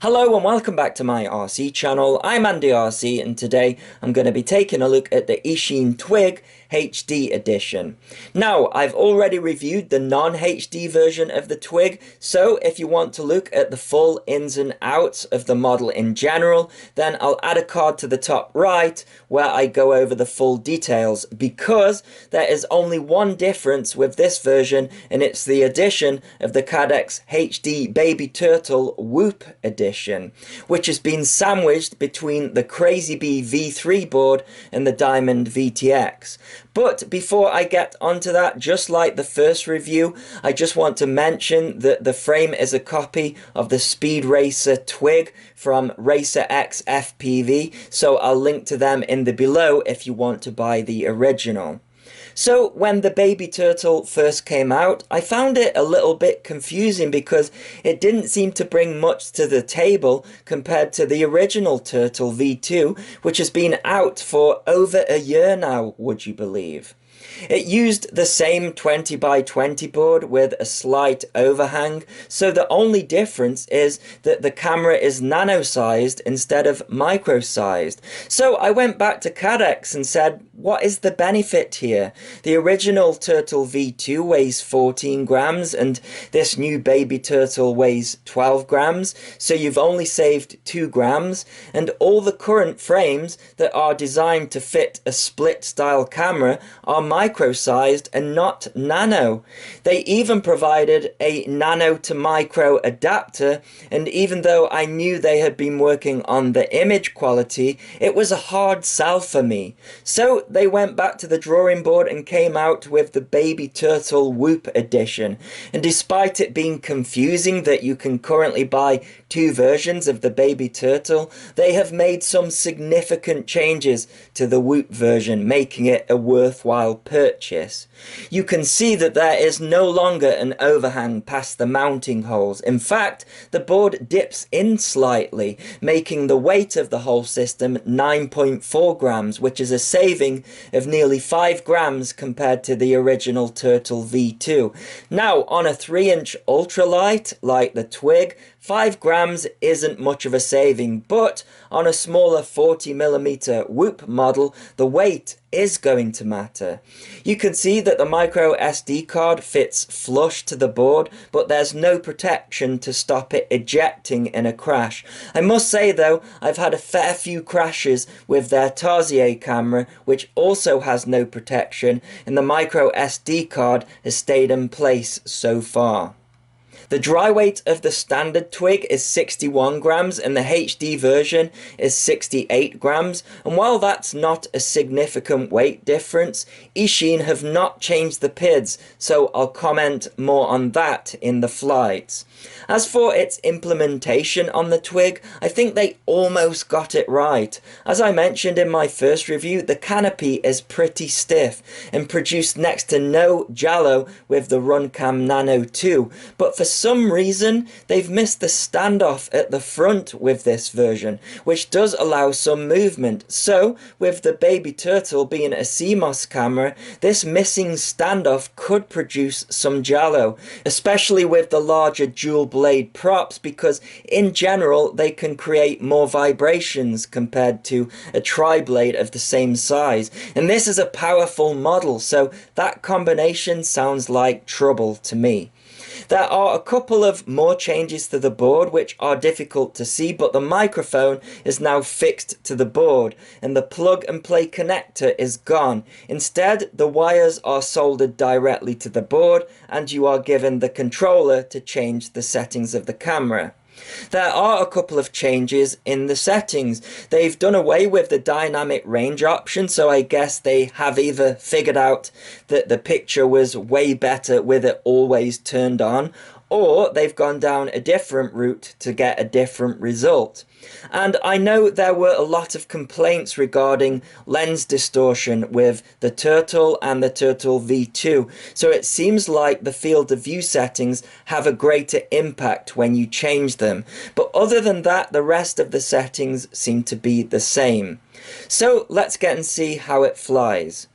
Hello and welcome back to my RC channel. I'm AndyRC and today I'm going to be taking a look at the Eachine Twig HD edition. Now, I've already reviewed the non-HD version of the Twig, so if you want to look at the full ins and outs of the model in general, then I'll add a card to the top right where I go over the full details, because there is only one difference with this version, and it's the addition of the Caddx HD Baby Turtle Whoop edition, which has been sandwiched between the Crazy Bee V3 board and the Diamond VTX. But before I get onto that, just like the first review, I just want to mention that the frame is a copy of the Speed Racer Twig from Racer X FPV, so I'll link to them in the below if you want to buy the original. So when the baby turtle first came out, I found it a little bit confusing because it didn't seem to bring much to the table compared to the original Turtle V2, which has been out for over a year now, would you believe? It used the same 20x20 board with a slight overhang, so the only difference is that the camera is nano-sized instead of micro-sized. So I went back to Caddx and said, what is the benefit here? The original Turtle V2 weighs 14 grams and this new baby turtle weighs 12 grams, so you've only saved 2 grams, and all the current frames that are designed to fit a split style camera are micro-sized and not nano. They even provided a nano to micro adapter, and even though I knew they had been working on the image quality, it was a hard sell for me. So they went back to the drawing board and came out with the Baby Turtle Whoop edition, and despite it being confusing that you can currently buy two versions of the baby turtle, they have made some significant changes to the Whoop version, making it a worthwhile purchase. You can see that there is no longer an overhang past the mounting holes. In fact, the board dips in slightly, making the weight of the whole system 9.4 grams, which is a saving of nearly 5 grams compared to the original Turtle V2. Now, on a 3-inch ultralight like the Twig, 5 grams isn't much of a saving, but on a smaller 40mm Whoop model, the weight is going to matter. You can see that the micro SD card fits flush to the board, but there's no protection to stop it ejecting in a crash. I must say though, I've had a fair few crashes with their Tarsier camera, which also has no protection, and the micro SD card has stayed in place so far. The dry weight of the standard Twig is 61 grams and the HD version is 68 grams, and while that's not a significant weight difference, Eachine have not changed the PIDs, so I'll comment more on that in the flights. As for its implementation on the Twig, I think they almost got it right. As I mentioned in my first review, the canopy is pretty stiff and produced next to no jello with the Runcam Nano 2, but for some reason they've missed the standoff at the front with this version, which does allow some movement. So with the baby turtle being a CMOS camera, this missing standoff could produce some jello, especially with the larger dual blade props, because in general they can create more vibrations compared to a tri-blade of the same size, and this is a powerful model, so that combination sounds like trouble to me. There are a couple of more changes to the board which are difficult to see, but the microphone is now fixed to the board and the plug and play connector is gone. Instead, the wires are soldered directly to the board and you are given the controller to change the settings of the camera. There are a couple of changes in the settings. They've done away with the dynamic range option, so I guess they have either figured out that the picture was way better with it always turned on, or they've gone down a different route to get a different result. And I know there were a lot of complaints regarding lens distortion with the Turtle and the Turtle V2, so it seems like the field of view settings have a greater impact when you change them. But other than that, the rest of the settings seem to be the same. So let's get and see how it flies.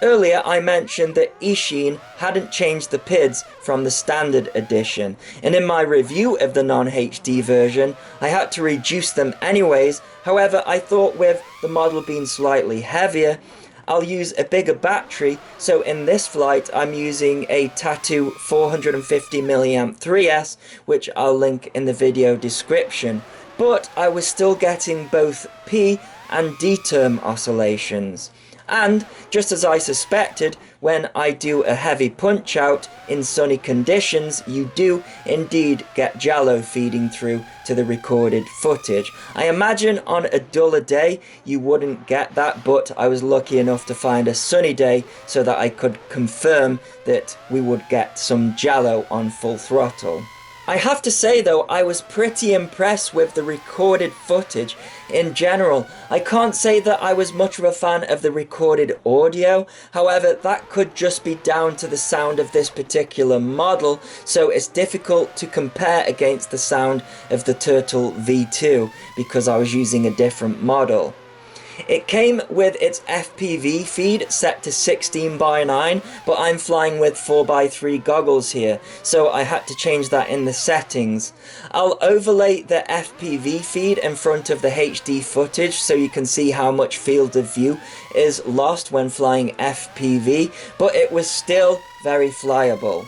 Earlier I mentioned that Eachine hadn't changed the PIDs from the standard edition, and in my review of the non-HD version I had to reduce them anyways. However, I thought with the model being slightly heavier I'll use a bigger battery, so in this flight I'm using a Tattoo 450mAh 3S, which I'll link in the video description. But I was still getting both P and D term oscillations. And, just as I suspected, when I do a heavy punch out in sunny conditions, you do indeed get jello feeding through to the recorded footage. I imagine on a duller day you wouldn't get that, but I was lucky enough to find a sunny day so that I could confirm that we would get some jello on full throttle. I have to say though, I was pretty impressed with the recorded footage in general. I can't say that I was much of a fan of the recorded audio, however that could just be down to the sound of this particular model, so it's difficult to compare against the sound of the Turtle V2 because I was using a different model. It came with its FPV feed set to 16:9, but I'm flying with 4:3 goggles here, so I had to change that in the settings. I'll overlay the FPV feed in front of the HD footage so you can see how much field of view is lost when flying FPV, but it was still very flyable.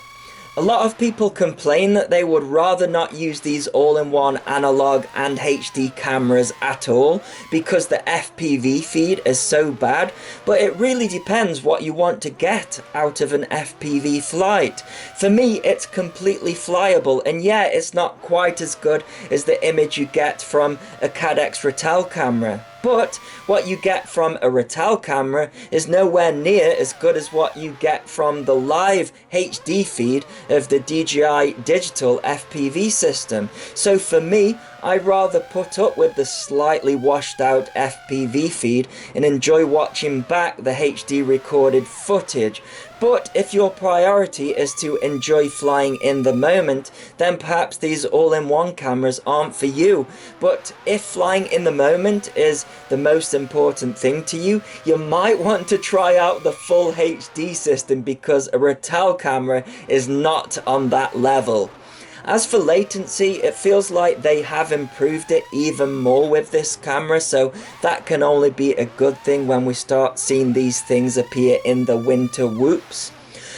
A lot of people complain that they would rather not use these all-in-one analog and HD cameras at all because the FPV feed is so bad, but it really depends what you want to get out of an FPV flight. For me, it's completely flyable, and yeah, it's not quite as good as the image you get from a Caddx Ratel camera. But what you get from a Ratel camera is nowhere near as good as what you get from the live HD feed of the DJI digital FPV system. So for me, I'd rather put up with the slightly washed out FPV feed and enjoy watching back the HD recorded footage. But if your priority is to enjoy flying in the moment, then perhaps these all-in-one cameras aren't for you. But if flying in the moment is the most important thing to you, you might want to try out the full HD system because a Ratel camera is not on that level. As for latency, it feels like they have improved it even more with this camera, so that can only be a good thing when we start seeing these things appear in the winter whoops.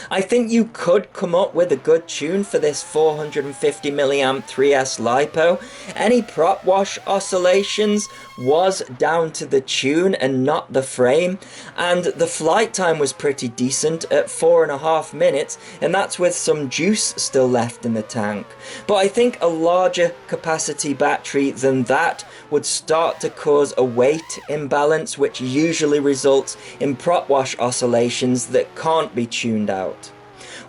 I think you could come up with a good tune for this 450mAh 3S LiPo. Any prop wash oscillations was down to the tune and not the frame, and the flight time was pretty decent at 4.5 minutes, and that's with some juice still left in the tank. But I think a larger capacity battery than that would start to cause a weight imbalance, which usually results in prop wash oscillations that can't be tuned out.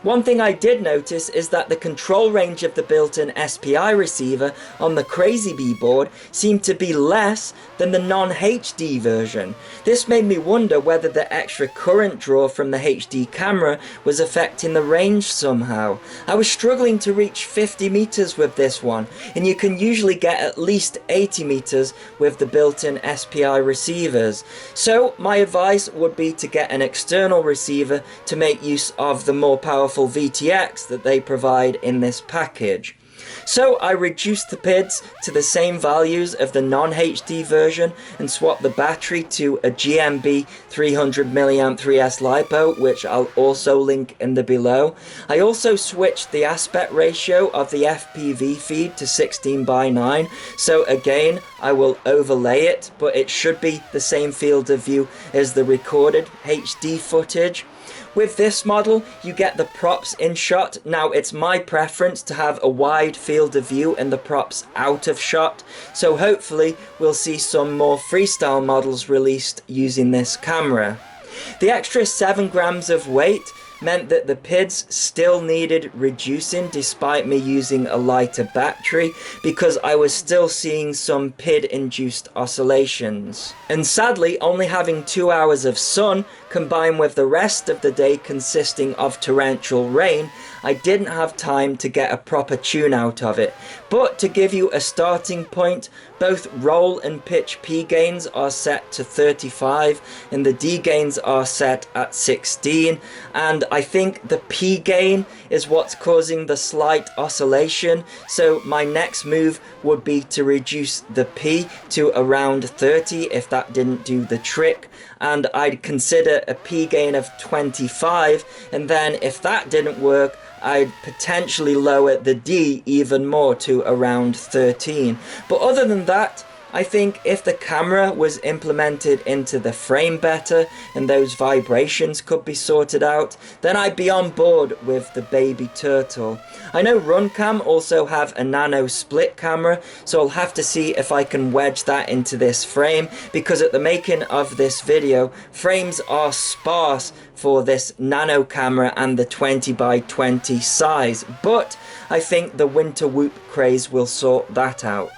One thing I did notice is that the control range of the built-in SPI receiver on the Crazy Bee board seemed to be less than the non-HD version. This made me wonder whether the extra current draw from the HD camera was affecting the range somehow. I was struggling to reach 50 meters with this one, and you can usually get at least 80 meters with the built-in SPI receivers. So my advice would be to get an external receiver to make use of the more powerful VTX that they provide in this package. So I reduced the PIDs to the same values of the non-HD version and swapped the battery to a GMB 300mAh 3S LiPo, which I'll also link in the below. I also switched the aspect ratio of the FPV feed to 16:9, so again I will overlay it, but it should be the same field of view as the recorded HD footage. With this model, you get the props in shot. Now, it's my preference to have a wide field of view and the props out of shot, so hopefully we'll see some more freestyle models released using this camera. The extra 7 grams of weight meant that the PIDs still needed reducing despite me using a lighter battery, because I was still seeing some PID induced oscillations. And sadly, only having 2 hours of sun combined with the rest of the day consisting of torrential rain, I didn't have time to get a proper tune out of it. But to give you a starting point, both roll and pitch P gains are set to 35 and the D gains are set at 16, and I think the P gain is what's causing the slight oscillation, so my next move would be to reduce the P to around 30 if that didn't do the trick, and I'd consider a P gain of 25, and then if that didn't work, I'd potentially lower the D even more to around 13. But other than that, I think if the camera was implemented into the frame better and those vibrations could be sorted out, then I'd be on board with the baby turtle. I know Runcam also have a nano split camera, so I'll have to see if I can wedge that into this frame, because at the making of this video, frames are sparse for this nano camera and the 20x20 size, but I think the winter whoop craze will sort that out.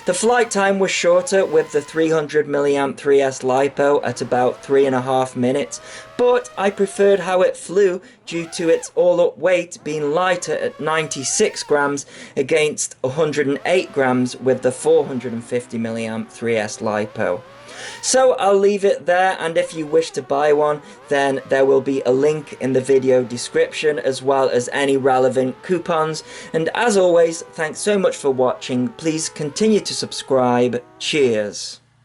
The flight time was shorter with the 300 mAh 3S LiPo at about 3.5 minutes, but I preferred how it flew due to its all-up weight being lighter at 96 grams against 108 grams with the 450 mAh 3S LiPo. So I'll leave it there, and if you wish to buy one, then there will be a link in the video description as well as any relevant coupons. And as always, thanks so much for watching. Please continue to subscribe. Cheers.